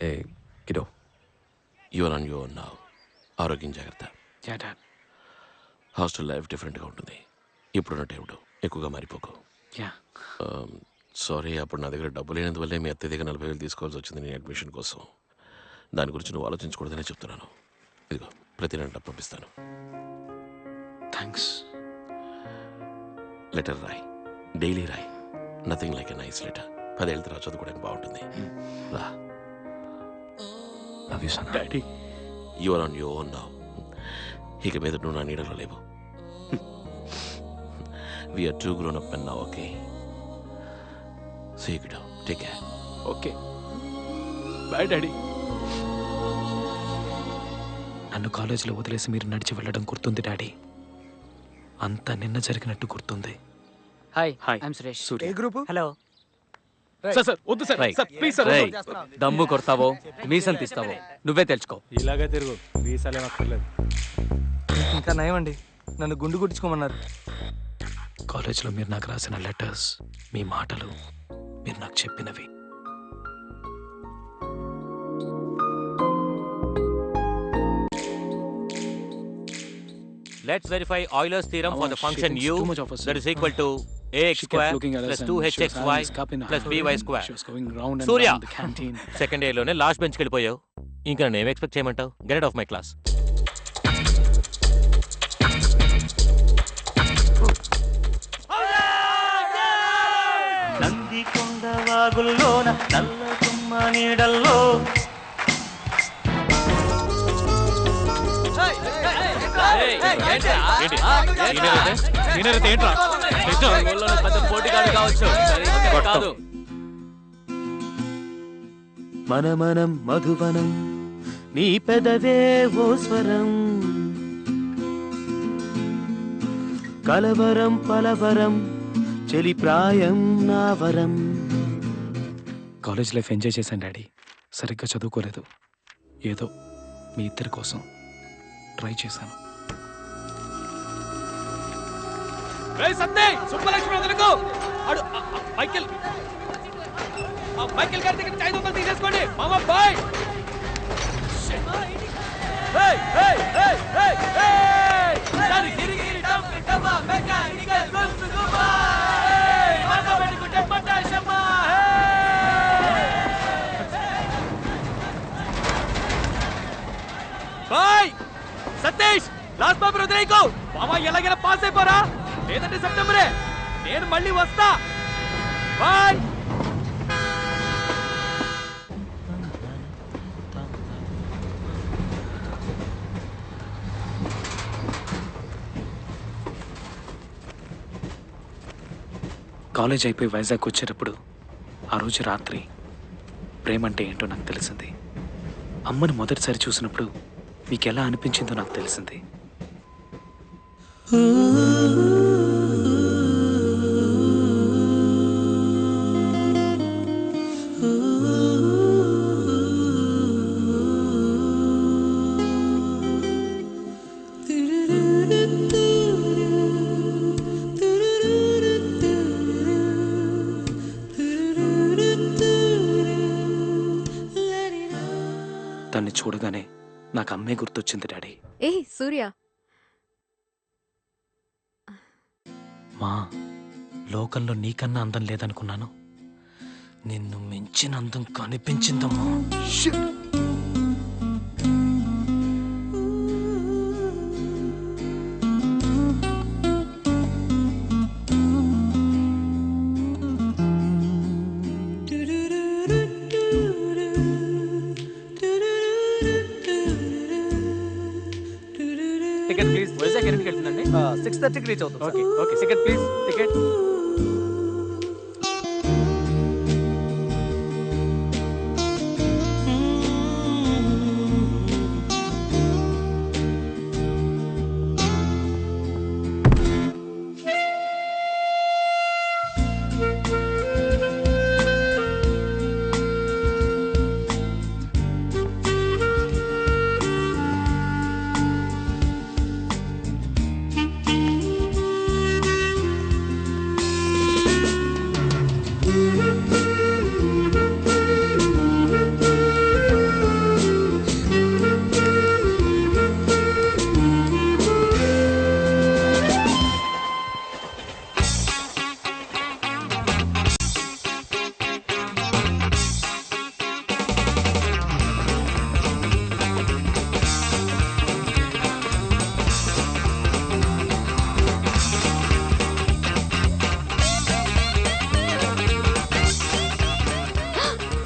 A kiddo you're on your now. ఆరోగ్యం జాగ్రత్త. Yeah dad. Hostel life డిఫరెంట్గా ఉంటుంది. ఇప్పుడున్న టైంలో ఎక్కువగా మారిపోకు. యా. సారీ, అప్పుడు నా దగ్గర డబ్బు లేనందువల్లే మీ అత్తయ్య దగ్గర 40,000 తీసుకోవాల్సి వచ్చింది నీ అడ్మిషన్ కోసం. దాని గురించి నువ్వు ఆలోచించకూడదనే చెప్తున్నాను. ఇదిగో ప్రతి నెల డబ్బు పంపిస్తాను. థ్యాంక్స్. లెటర్ రాయి, డైలీ రాయి. Nothing like a nice letter. 10 ఏళ్ళ తర్వాత చదువుకోవడానికి బాగుంటుంది. రా. Love you son. Daddy. You're on your own now. ఇక మీద నువ్వు నా నీడలో లేవు. We're too grown up and now. Okay, see you. Take care. Okay bye daddy. నన్ను కాలేజీలో వదిలేసి మీరు నడిచి వెళ్ళడం గుర్తుంది డాడీ. అంతా నిన్న జరిగినట్టు గుర్తుంది. Hi hi. I'm Suresh. Surya. Hello. Sir sir వద్దు సార్. Sir please sir. దమ్ము కొడతావో మీసం తీస్తావో నువ్వే తెలుసుకో. ఇలాగే తిరుగు, వీసాలేం అక్కర్లేదు. ఇంకా నయమండి, నన్ను గుండు కొట్టించుకోమన్నారు. కాలేజీలో మీరు నాకు రాసిన లెటర్స్, మీ మాటలు, మీరు నాకు చెప్పినవి. Let's verify Euler's theorem for the function u that is equal to ax square plus 2hxy plus by square. Surya, second year లోనే లాస్ట్ బెంచ్కి వెళ్ళిపోయావు. ఇంకా నన్ను ఏం ఎక్స్పెక్ట్ చేయమంటావు? Get out of my class. Nandikonda వాగుల్లోన నల్ల తుమ్మ నీడల్లో మనమనం మధువనం నీ పెదవే ఓ స్వరం కలవరం పలవరం చెలి ప్రాయం నా వరం. కాలేజ్ లైఫ్ ఎంజాయ్ చేశాను డాడీ. సరిగ్గా చదువుకోలేదు. ఏదో మీ ఇద్దరి కోసం ట్రై చేశాను. సుబ్బలక్ష్మి వదలకు. మైకేల్ గారి దగ్గర 500 తీసేసుకోండి. మామ bye. Bye Satish, last paper వదిలేయకు. మామ ఎలాగైనా పాస్ అయిపోరా, లేదంటే సెప్టెంబరే. నేను మళ్ళీ వస్తా. బాయ్. కాలేజ్ అయిపోయి వైజాగ్ వచ్చేటప్పుడు ఆ రోజు రాత్రి ప్రేమ అంటే ఏంటో నాకు తెలిసింది. అమ్మని మొదటిసారి చూసినప్పుడు మీకు ఎలా అనిపించిందో నాకు తెలిసింది. దాన్ని చూడగానే నాకు అమ్మే గుర్తొచ్చింది డాడీ. ఏ సూర్య, మా లోకంలో నీకన్నా అందం లేదనుకున్నాను. నిన్ను మించిన అందం కనిపించిందమ్మా. Ticket please. వైజాగ్ ఎన్నింటికి వెళ్తుందండి? 6:30కి రీచ్ అవుతుంది. Okay okay. Ticket please. Ticket.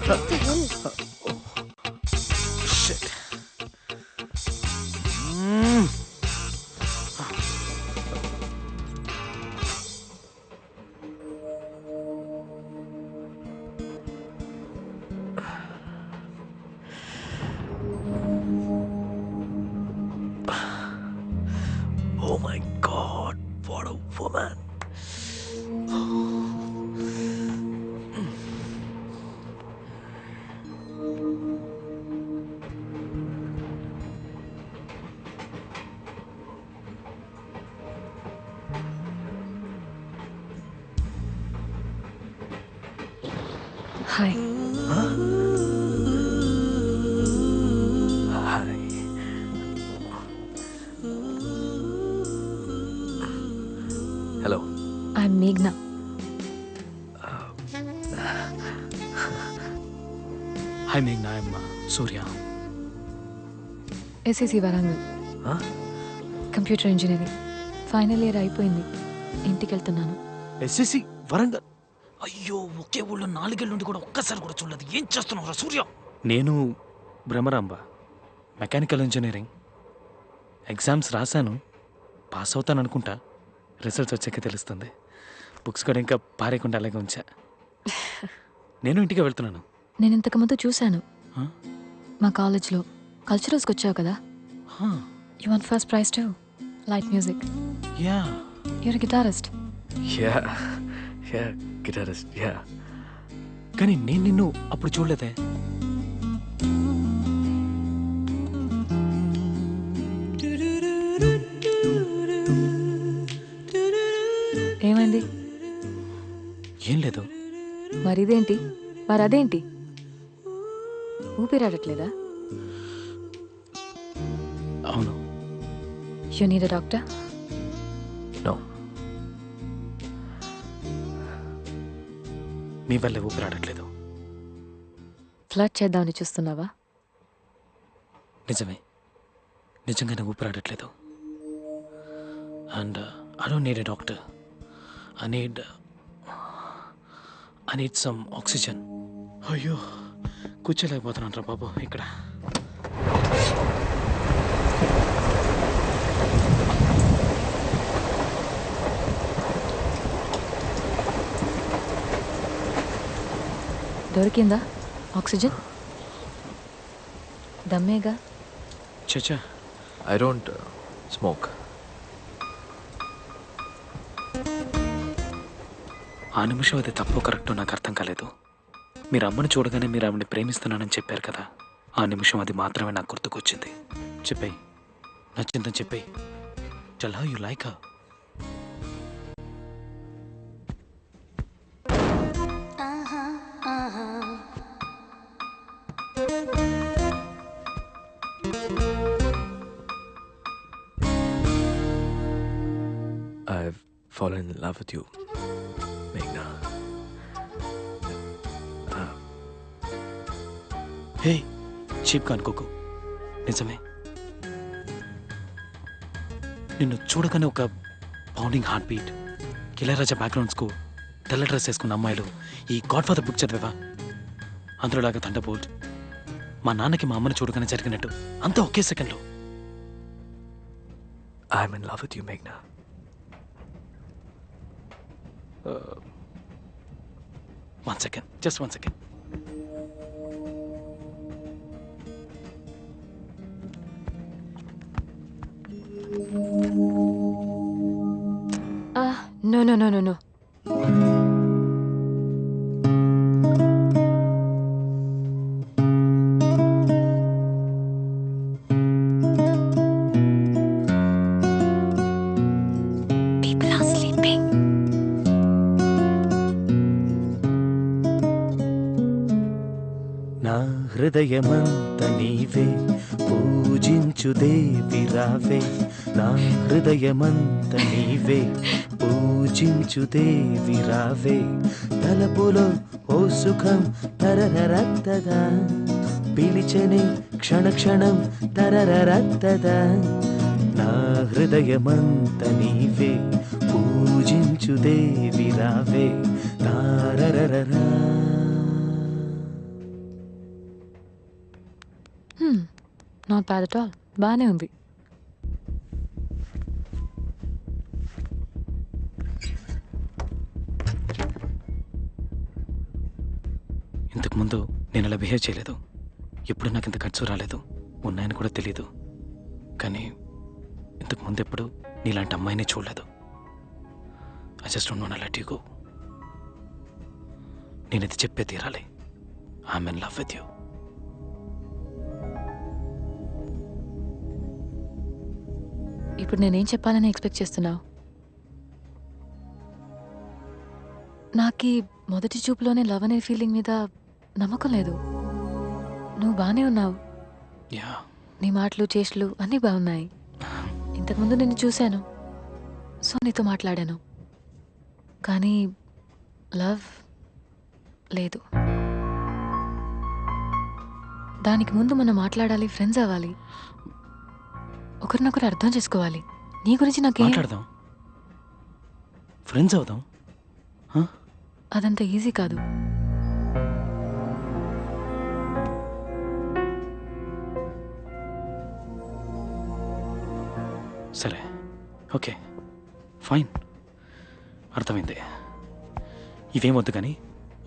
Oh my God, what a woman. Hi. Hello, I'm మేఘ్నా. హాయ్ మేఘ్నా, I'm Surya. SSC Warangal, computer engineering final year అయిపోయింది. ఇంటికి వెళ్తున్నాను. ఎస్ఎస్సి వరంగల్. అయ్యో, ఒకే ఊళ్ళో 4 ఏళ్ళ నుండి కూడా ఒక్కసారి కూడా చూడలేదు. ఏం చేస్తున్నావు సూర్య? నేను భ్రమరాంబ, మెకానికల్ ఇంజనీరింగ్. ఎగ్జామ్స్ రాశాను, పాస్ అవుతాను అనుకుంటా. రిజల్ట్స్ వచ్చాక తెలుస్తుంది. బుక్స్ కూడా ఇంకా పారేయకుండా అలాగే ఉంచా. నేను ఇంటికి వెళ్తున్నాను. నేను ఇంతకుముందు చూశాను మా కాలేజ్లో కల్చరల్స్కి వచ్చావు కదా. You want first prize to light music. Yeah, you're guitarist. Yeah yeah guitarist yeah. కానీ నేను నిన్ను అప్పుడు చూడలేదే. ఏమైంది? ఏం లేదు. మరిదేంటి? మరదేంటి? ఊపిరాడట్లేదా? అవును. You need a doctor? No. మీ వల్లే ఊపిరాడట్లేదు. ఫ్లడ్ చేద్దామని చూస్తున్నావా? నిజమే, నిజంగానే ఊపిరాడట్లేదు. And I don't need a doctor. I need some oxygen. అయ్యో, కూర్చోలేకపోతున్నాను రా బాబు ఇక్కడ. దొరికిందా ఆక్సిజన్? దమ్మేగా. చచ్చా, ఐ డోంట్ స్మోక్. ఆ నిమిషం అది తప్పు కరెక్టో నాకు అర్థం కాలేదు. మీరు అమ్మని చూడగానే మీరు ఆవిడని ప్రేమిస్తున్నానని చెప్పారు కదా, ఆ నిమిషం అది మాత్రమే నాకు గుర్తుకొచ్చింది. చెప్పేయి, నచ్చిందని చెప్పేయి. Tell how you like her. I've fallen in love with you, Meghna. Hey, చీప్గా అనుకోకు, నిజమే. నిన్ను చూడగానే ఒక pounding heart beat. Ilaiyaraaja background score, తెల్ల డ్రెస్ వేసుకున్న అమ్మాయిలు. ఈ గాడ్ ఫాదర్ బుక్ చదివావా? అందులోలాగా థండర్బోల్ట్. మా నాన్నకి మా అమ్మని చూడగానే జరిగినట్టు, అంతా ఒకే సెకండ్లో. I'm in love with you, Meghna. One second, just 1 second. No. People are sleeping. నా హృదయమంత నీవే, పూజించు దేవి రావే. నా హృదయమంత నీవే, పూజించు దేవి రావే. తలపులో ఓ సుఖం తరరరత్తదా, పిలిచని క్షణ క్షణం తరరరత్తదా. నా హృదయమంత నీవే, పూజించు దేవి రావే. తారరరరా. నాట్ బ్యాడ్ అట్ ఆల్, బాగానే ఉంది. ఇంతకుముందు నేను అలా బిహేవ్ చేయలేదు. ఎప్పుడు నాకు ఇంత ఖర్చు రాలేదు, ఉన్నాయని కూడా తెలియదు. కానీ ఇంతకు ముందు ఎప్పుడు నీలాంటి అమ్మాయిని చూడలేదు. I just don't want to let you go. నేను ఇది చెప్పే తీరాలి. I'm in love with you. ఇప్పుడు నేనేం చెప్పాలని ఎక్స్పెక్ట్ చేస్తున్నావు? నాకు ఈ మొదటి చూపులోనే లవ్ అనే ఫీలింగ్ మీద నమ్మకం లేదు. నువ్వు బాగానే ఉన్నావు, యా, నీ మాటలు చేష్టలు అన్నీ బాగున్నాయి. ఇంతకుముందు నిన్ను చూశాను, సో నీతో మాట్లాడాను. కానీ లవ్ లేదు. దానికి ముందు మనం మాట్లాడాలి, ఫ్రెండ్స్ అవ్వాలి, ఒకరినొకరు అర్థం చేసుకోవాలి. నీ గురించి నాకేం మాట్లాడదాం, ఫ్రెండ్స్ అవుదాం. అదంత ఈజీ కాదు. సరే, ఓకే, ఫైన్, అర్థమైంది. ఇవేమొద్దు కానీ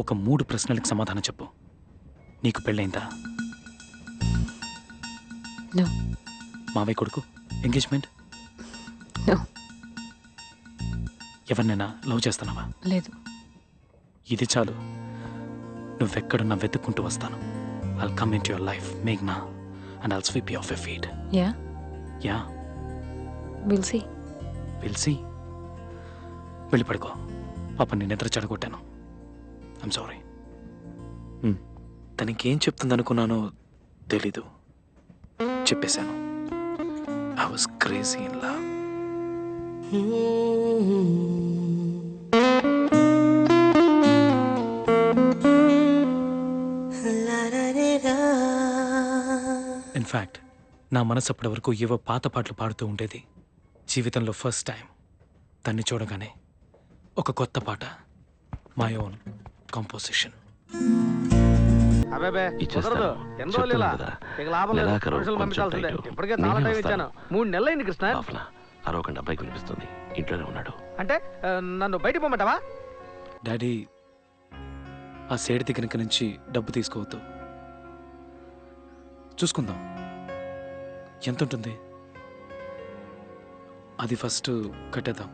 ఒక 3 ప్రశ్నలకు సమాధానం చెప్పు. నీకు పెళ్ళైందా? నో. మావయ్య కొడుకు, ఎంగేజ్మెంట్? నో. ఎవరినైనా లవ్ చేస్తున్నావా? లేదు. ఇది చాలు. నువ్వెక్కడున్నా వెతుక్కుంటూ వస్తాను. I'll come into your life, Meghna, and I'll sweep you off your feet. Yeah, Yeah, will see. we'll see. వెళ్ళి పడుకో. పాప నేను నిద్ర చెడగొట్టాను. I'm sorry. తనకేం చెప్తుందనుకున్నానో తెలీదు, చెప్పేశాను. I was crazy in love. In fact నా మనసు అప్పటి వరకు ఏవో పాత పాటలు పాడుతూ ఉండేది. జీవితంలో ఫస్ట్ టైం తన్ని చూడగానే ఒక కొత్త పాట, మై ఓన్ కంపోజిషన్. ఇచ్చేస్తాను. చెప్తున్నాను కదా, నెలాఖరు కొంచెం టైటు. 3 నెలలైంది కృష్ణ. పాపలా, అరవకండి, అబ్బాయికి వినిపిస్తుంది. ఇంట్లోనే ఉన్నాడు. అంటే నన్ను బయటికి పొమ్మంటావా? డాడీ, ఆ సేడి దగ్గర నుంచి డబ్బు తీసుకోవద్దు. చూసుకుందాం, ఎంత ఉంటుంది అది ఫస్ట్ కట్టేద్దాం.